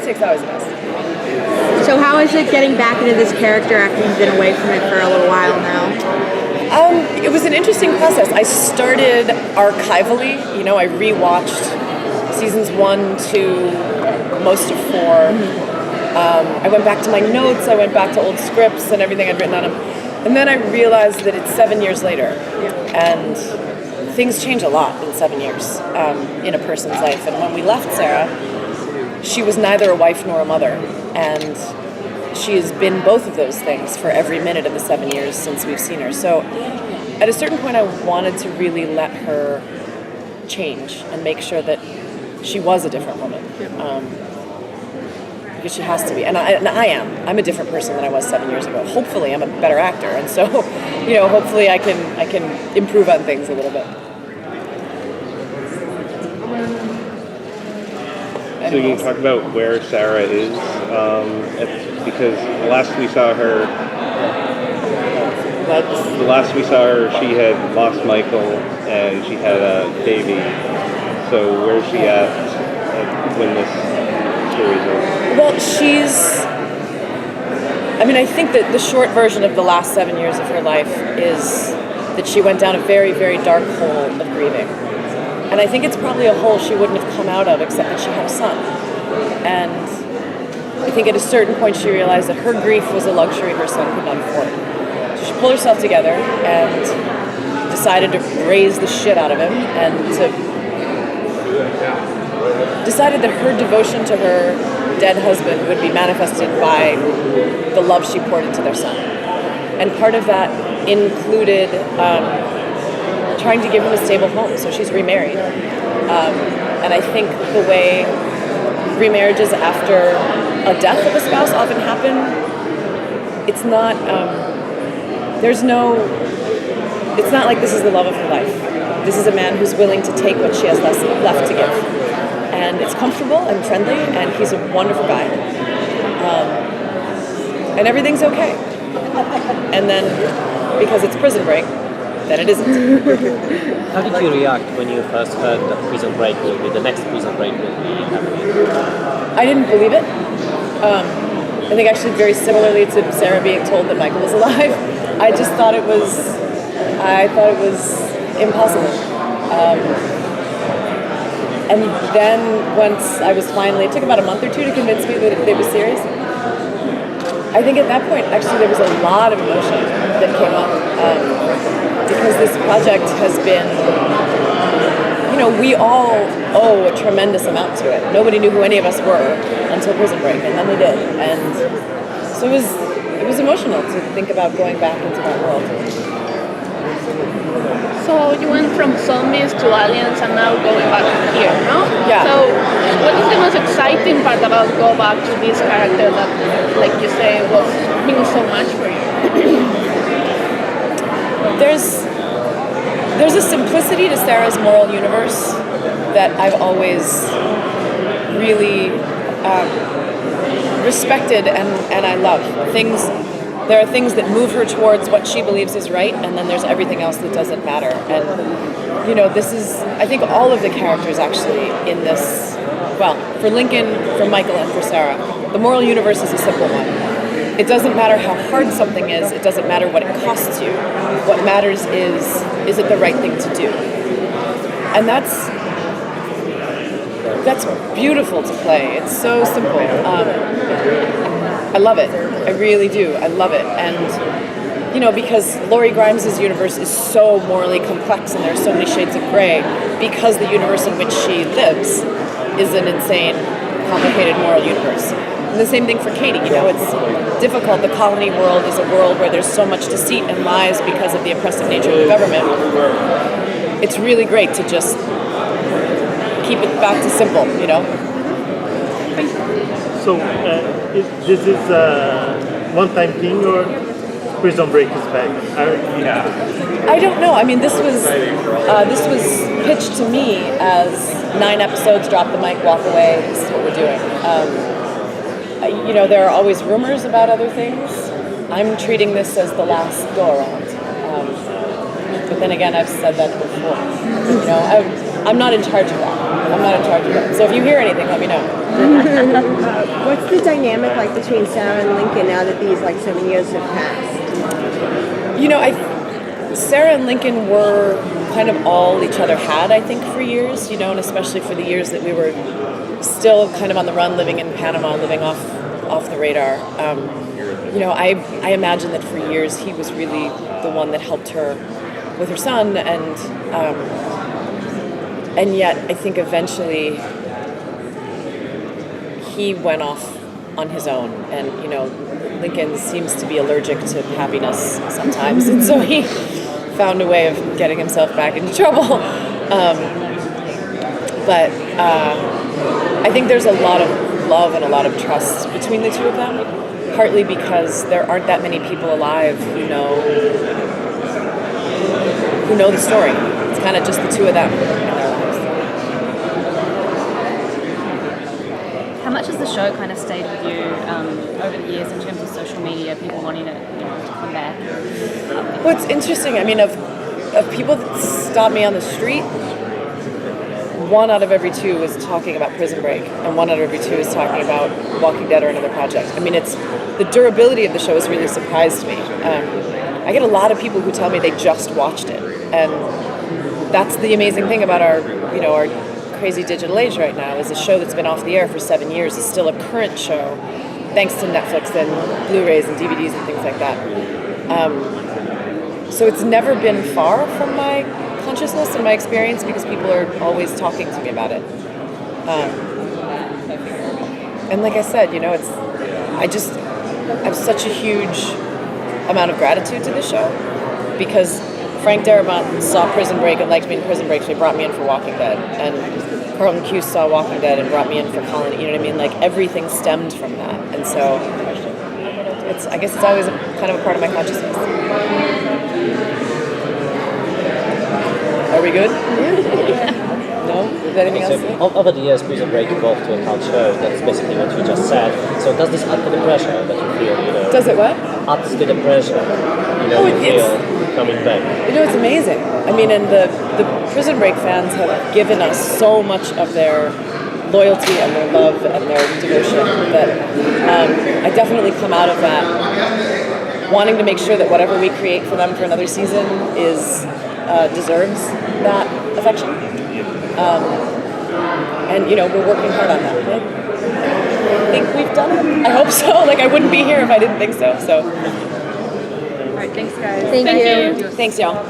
take's always the best. So how is it getting back into this character after you've been away from it for a little while now? It was an interesting process. I started archivally. I rewatched seasons 1, 2, most of 4. I went back to my notes. I went back to old scripts and everything I'd written on them. And then I realized that it's 7 years later, and things change a lot in 7 years in a person's life. And when we left Sarah, she was neither a wife nor a mother, and she has been both of those things for every minute of the 7 years since we've seen her. So at a certain point, I wanted to really let her change and make sure that she was a different woman. Because she has to be, and I am. I'm a different person than I was 7 years ago. Hopefully, I'm a better actor, and so, hopefully, I can improve on things a little bit. So you can talk about where Sarah is, because the last we saw her, she had lost Michael and she had a baby. So where's she at when this series is? Well, I think that the short version of the last 7 years of her life is that she went down a very, very dark hole of grieving. And I think it's probably a hole she wouldn't have come out of except that she had a son. And I think at a certain point she realized that her grief was a luxury her son could not afford. So she pulled herself together and decided to raise the shit out of him, and decided that her devotion to her dead husband would be manifested by the love she poured into their son. And part of that included trying to give him a stable home, so she's remarried. And I think the way remarriages after a death of a spouse often happen, it's not like this is the love of her life. This is a man who's willing to take what she has left to give. And it's comfortable and friendly, and he's a wonderful guy. And everything's okay. And then, because it's Prison Break, then it isn't. How did you react when you first heard that Prison Break will be, the next Prison Break will be happening? I didn't believe it. I think actually very similarly to Sarah being told that Michael was alive, I just thought it was impossible. And then once I was finally, it took about a month or two to convince me that it was serious. I think at that point, actually, there was a lot of emotion that came up because this project has been, we all owe a tremendous amount to it. Nobody knew who any of us were until Prison Break, and then they did. And so it was emotional to think about going back into that world. So you went from zombies to aliens and now going back here, no? Yeah. So what is the most exciting part about go back to this character that, like you say, was means so much for you? There's a simplicity to Sarah's moral universe that I've always really respected and I love. There are things that move her towards what she believes is right, and then there's everything else that doesn't matter. And, this is, I think all of the characters actually in this, well, for Lincoln, for Michael, and for Sarah, the moral universe is a simple one. It doesn't matter how hard something is, it doesn't matter what it costs you. What matters is it the right thing to do? And that's beautiful to play. It's so simple. I love it. I really do. I love it. And, because Laurie Grimes' universe is so morally complex and there are so many shades of gray, because the universe in which she lives is an insane, complicated moral universe. And the same thing for Katie. It's difficult. The colony world is a world where there's so much deceit and lies because of the oppressive nature of the government. It's really great to just keep it back to simple, So, this is a one-time thing, or Prison Break is back? I don't know. This was pitched to me as 9 episodes, drop the mic, walk away. This is what we're doing. There are always rumors about other things. I'm treating this as the last go-around. But then again, I've said that before. I'm not in charge of that. I'm not in charge of that. So if you hear anything, let me know. What's the dynamic like between Sarah and Lincoln now that these like 7 years have passed? You know, Sarah and Lincoln were kind of all each other had, I think, for years, you know, and especially for the years that we were still kind of on the run, living in Panama, living off the radar. You know, I imagine that for years he was really the one that helped her with her son, and yet I think eventually he went off on his own, and you know, Lincoln seems to be allergic to happiness sometimes, and so he found a way of getting himself back into trouble. But I think there's a lot of love and a lot of trust between the two of them, partly because there aren't that many people alive who know the story. It's kind of just the two of them in their lives. How much has the show kind of stayed with you over the years in terms of social media, people wanting to, to come back? Well, it's interesting. I mean, of people that stop me on the street, 1 out of every 2 is talking about Prison Break, and 1 out of every 2 is talking about Walking Dead or another project. I mean, the durability of the show has really surprised me. I get a lot of people who tell me they just watched it, and that's the amazing thing about our crazy digital age right now, is a show that's been off the air for 7 years is still a current show, thanks to Netflix and Blu-rays and DVDs and things like that. So it's never been far from my consciousness and my experience, because people are always talking to me about it. And like I said, I have such a huge amount of gratitude to this show, because Frank Darabont saw Prison Break and liked me in Prison Break, so he brought me in for Walking Dead. And Carlton Cuse saw Walking Dead and brought me in for Colony. You know what I mean? Like, everything stemmed from that. And so I guess it's always kind of a part of my consciousness. Are we good? No? Is there anything else? Over the years, Prison Break evolved to a cult show. That's basically what you just said. So does this add to the pressure that you feel? Does it what? Adds to the pressure. You feel coming back. It's amazing. I mean, and the Prison Break fans have given us so much of their loyalty and their love and their devotion that I definitely come out of that wanting to make sure that whatever we create for them for another season deserves that affection. And we're working hard on that. I think we've done it. I hope so. Like, I wouldn't be here if I didn't think so. All right, thanks, guys. Thank you. Thanks, y'all.